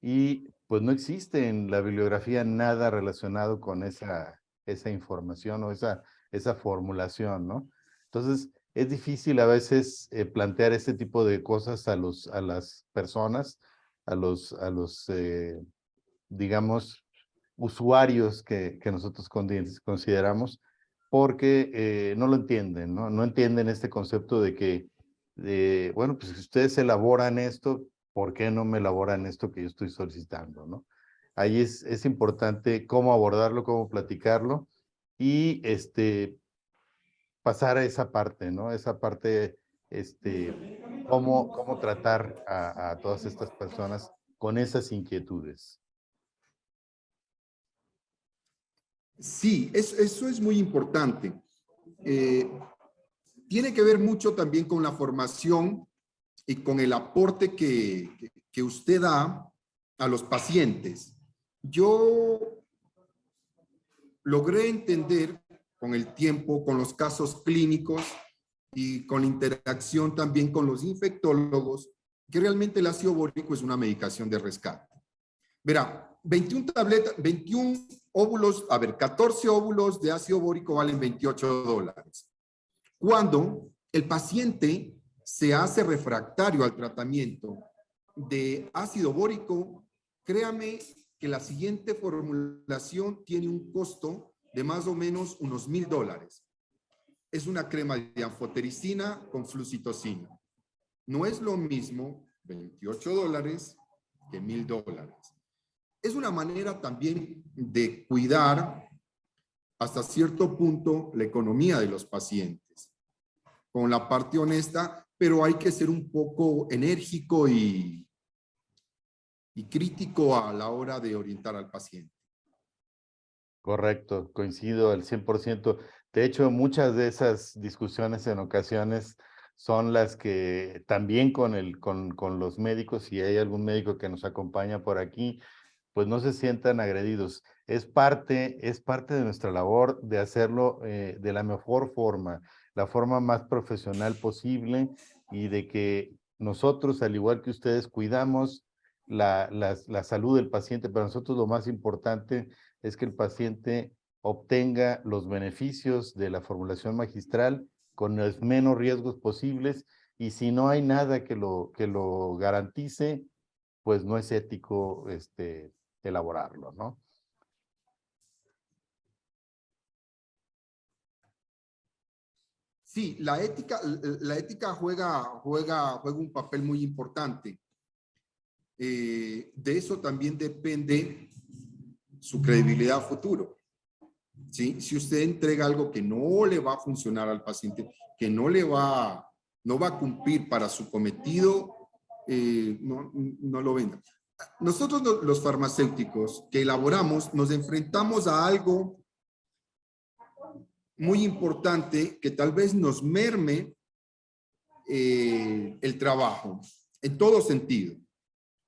Y pues no existe en la bibliografía nada relacionado con esa información o esa formulación, ¿no? Entonces, es difícil a veces plantear este tipo de cosas a las personas, a los digamos, usuarios que nosotros consideramos, porque no lo entienden, ¿no? No entienden este concepto de que, bueno, pues si ustedes elaboran esto, ¿por qué no me elaboran esto que yo estoy solicitando, ¿no? Ahí es importante cómo abordarlo, cómo platicarlo, y pasar a esa parte, ¿no? Esa parte, cómo tratar a todas estas personas con esas inquietudes. Sí, eso es muy importante. Tiene que ver mucho también con la formación y con el aporte que usted da a los pacientes. Yo logré entender con el tiempo, con los casos clínicos y con la interacción también con los infectólogos, que realmente el ácido bórico es una medicación de rescate. Verá, 21 tabletas, 21 óvulos, 14 óvulos de ácido bórico valen $28. Cuando el paciente se hace refractario al tratamiento de ácido bórico, créame que la siguiente formulación tiene un costo de más o menos unos $1,000. Es una crema de anfotericina con flucitocina. No es lo mismo $28 que $1,000. Es una manera también de cuidar hasta cierto punto la economía de los pacientes, con la parte honesta, pero hay que ser un poco enérgico y crítico a la hora de orientar al paciente. Correcto, coincido al 100%. De hecho, muchas de esas discusiones en ocasiones son las que también con los médicos, si hay algún médico que nos acompaña por aquí, pues no se sientan agredidos. Es parte de nuestra labor de hacerlo de la mejor forma, la forma más profesional posible, y de que nosotros, al igual que ustedes, cuidamos la salud del paciente. Para nosotros lo más importante es que el paciente obtenga los beneficios de la formulación magistral con los menos riesgos posibles, y si no hay nada que lo garantice, pues no es ético elaborarlo, ¿no? Sí, la ética juega un papel muy importante. De eso también depende su credibilidad a futuro. ¿Sí? Si usted entrega algo que no le va a funcionar al paciente, que no va a cumplir para su cometido, no lo venda. Nosotros los farmacéuticos que elaboramos nos enfrentamos a algo muy importante que tal vez nos merme el trabajo en todo sentido.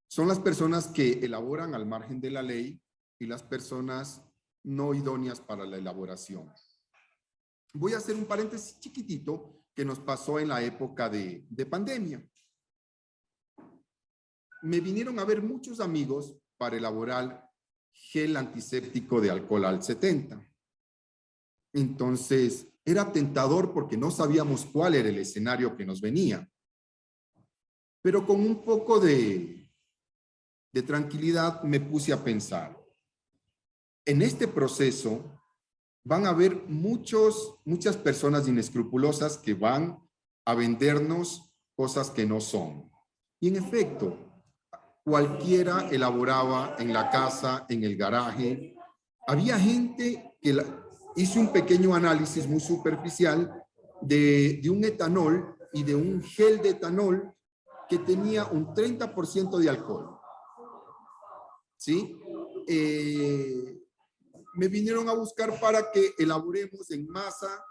Son las personas que elaboran al margen de la ley y las personas no idóneas para la elaboración. Voy a hacer un paréntesis chiquitito que nos pasó en la época de pandemia. Me vinieron a ver muchos amigos para elaborar gel antiséptico de alcohol al 70. Entonces, era tentador porque no sabíamos cuál era el escenario que nos venía. Pero con un poco de tranquilidad me puse a pensar. En este proceso van a haber muchas personas inescrupulosas que van a vendernos cosas que no son. Y en efecto, cualquiera elaboraba en la casa, en el garaje. Había gente que hizo un pequeño análisis muy superficial de un etanol y de un gel de etanol que tenía un 30% de alcohol. ¿Sí? Me vinieron a buscar para que elaboremos en masa,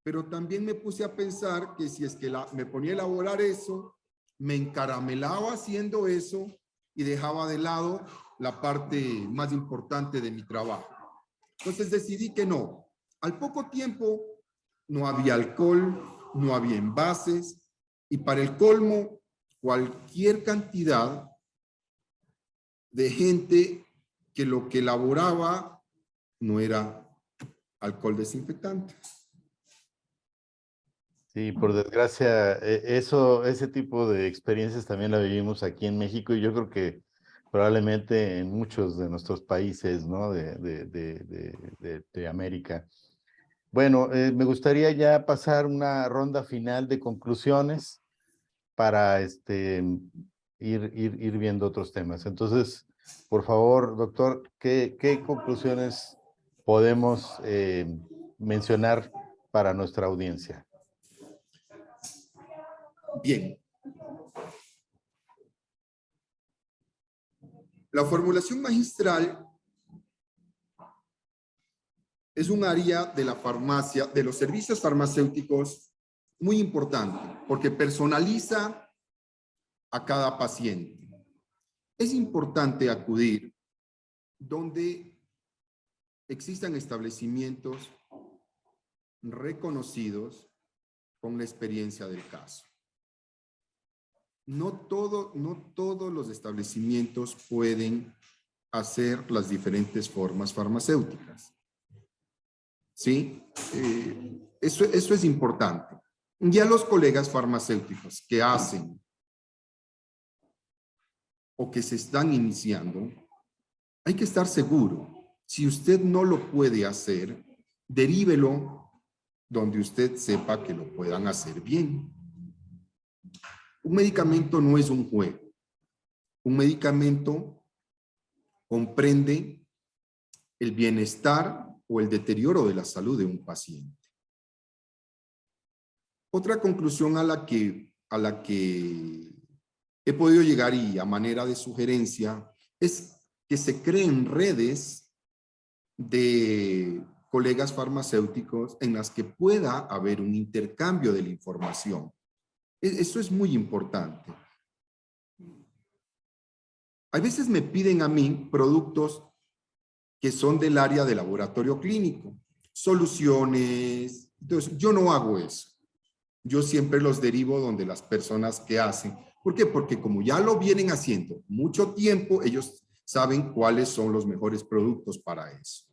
pero también me puse a pensar que si es que me ponía a elaborar eso, me encaramelaba haciendo eso y dejaba de lado la parte más importante de mi trabajo. Entonces decidí que no. Al poco tiempo no había alcohol, no había envases y para el colmo, cualquier cantidad de gente que lo que elaboraba no era alcohol desinfectante. Sí, por desgracia, ese tipo de experiencias también la vivimos aquí en México y yo creo que probablemente en muchos de nuestros países, ¿no? de América. Bueno, me gustaría ya pasar una ronda final de conclusiones para ir viendo otros temas. Entonces, por favor, doctor, ¿qué conclusiones podemos mencionar para nuestra audiencia? Bien. La formulación magistral es un área de la farmacia, de los servicios farmacéuticos muy importante, porque personaliza a cada paciente. Es importante acudir donde existan establecimientos reconocidos con la experiencia del caso. No todos los establecimientos pueden hacer las diferentes formas farmacéuticas. ¿Sí? Eso es importante. Ya los colegas farmacéuticos que hacen o que se están iniciando, hay que estar seguro. Si usted no lo puede hacer, derívelo donde usted sepa que lo puedan hacer bien. Un medicamento no es un juego. Un medicamento comprende el bienestar o el deterioro de la salud de un paciente. Otra conclusión a la que he podido llegar y a manera de sugerencia es que se creen redes de colegas farmacéuticos en las que pueda haber un intercambio de la información. Eso es muy importante. A veces me piden a mí productos que son del área de laboratorio clínico, soluciones. Entonces, yo no hago eso. Yo siempre los derivo donde las personas que hacen. ¿Por qué? Porque como ya lo vienen haciendo mucho tiempo, ellos saben cuáles son los mejores productos para eso.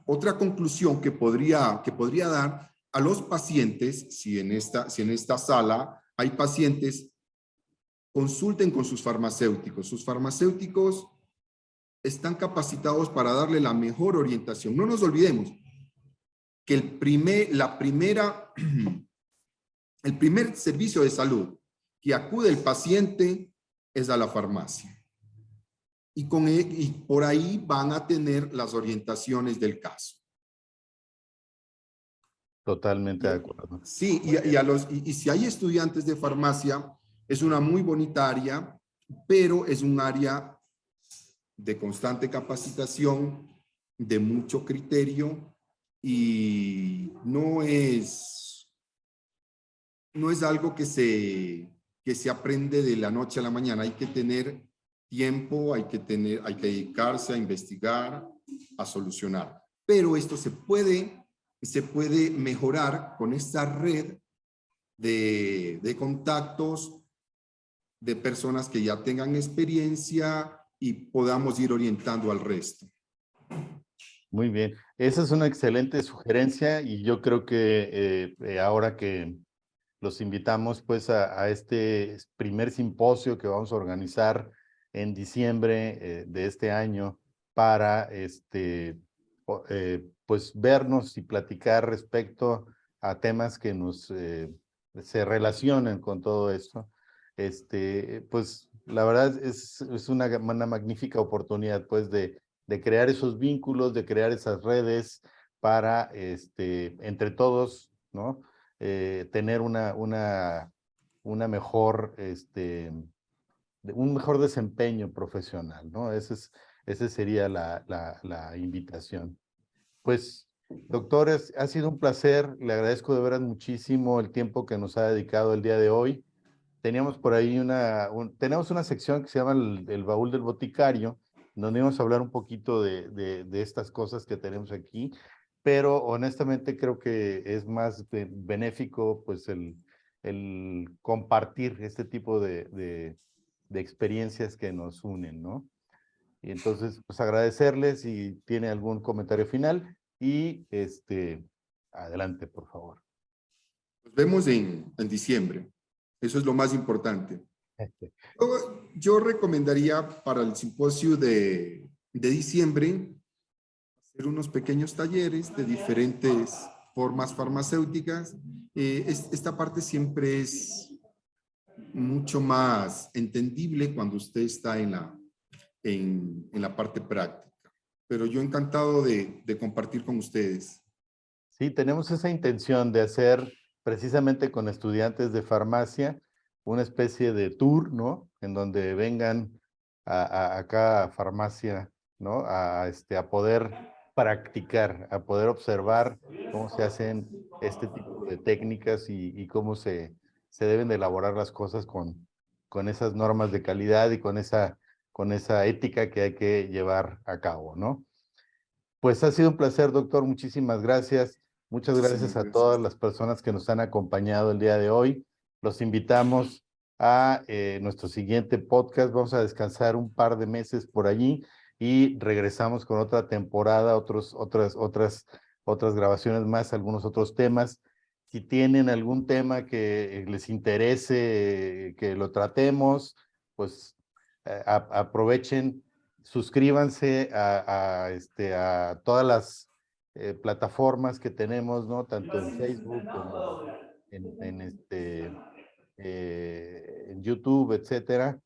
Otra conclusión que podría dar a los pacientes, si en esta sala hay pacientes consulten con sus farmacéuticos. Sus farmacéuticos están capacitados para darle la mejor orientación. No nos olvidemos que el primer servicio de salud que acude el paciente es a la farmacia. Y por ahí van a tener las orientaciones del caso. Totalmente de acuerdo. Sí, y si hay estudiantes de farmacia, es una muy bonita área, pero es un área de constante capacitación, de mucho criterio, y no es algo que se aprende de la noche a la mañana. Hay que tener tiempo, hay que dedicarse a investigar, a solucionar. Pero esto se puede mejorar con esta red de contactos, de personas que ya tengan experiencia y podamos ir orientando al resto. Muy bien. Esa es una excelente sugerencia y yo creo que ahora que los invitamos pues a este primer simposio que vamos a organizar en diciembre de este año para pues vernos y platicar respecto a temas que se relacionen con todo esto. Pues la verdad es una magnífica oportunidad pues de crear esos vínculos, de crear esas redes para entre todos, ¿no? Tener una mejor, un mejor desempeño profesional, ¿no? Esa sería la invitación. Pues, doctores, ha sido un placer, le agradezco de veras muchísimo el tiempo que nos ha dedicado el día de hoy. Teníamos por ahí tenemos una sección que se llama el baúl del boticario, donde íbamos a hablar un poquito de estas cosas que tenemos aquí, pero honestamente creo que es más benéfico pues el compartir este tipo de experiencias que nos unen, ¿no? Y entonces, pues agradecerles si tiene algún comentario final y adelante, por favor. Nos vemos en diciembre. Eso es lo más importante. Yo recomendaría para el simposio de diciembre hacer unos pequeños talleres de diferentes formas farmacéuticas. Esta parte siempre es mucho más entendible cuando usted está en la parte práctica. Pero yo encantado de compartir con ustedes. Sí, tenemos esa intención de hacer precisamente con estudiantes de farmacia una especie de tour, ¿no? En donde vengan acá a farmacia, ¿no? A poder practicar, a poder observar cómo se hacen este tipo de técnicas y cómo se deben de elaborar las cosas con esas normas de calidad y con esa ética que hay que llevar a cabo, ¿no? Pues ha sido un placer, doctor. Muchísimas gracias. Muchas gracias a todas las personas que nos han acompañado el día de hoy. Los invitamos a nuestro siguiente podcast. Vamos a descansar un par de meses por allí y regresamos con otra temporada, otras grabaciones más, algunos otros temas. Si tienen algún tema que les interese que lo tratemos, pues aprovechen, suscríbanse a todas las plataformas que tenemos, ¿no? Tanto en Facebook como en YouTube, etcétera.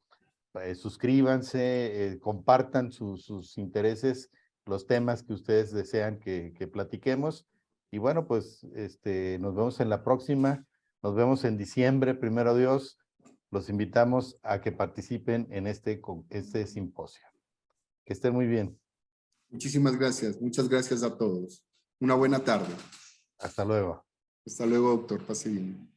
Suscríbanse, compartan sus intereses, los temas que ustedes desean que platiquemos. Y bueno, pues nos vemos en la próxima. Nos vemos en diciembre, primero Dios. Los invitamos a que participen en este simposio. Que estén muy bien. Muchísimas gracias. Muchas gracias a todos. Una buena tarde. Hasta luego. Hasta luego, doctor. Pase bien.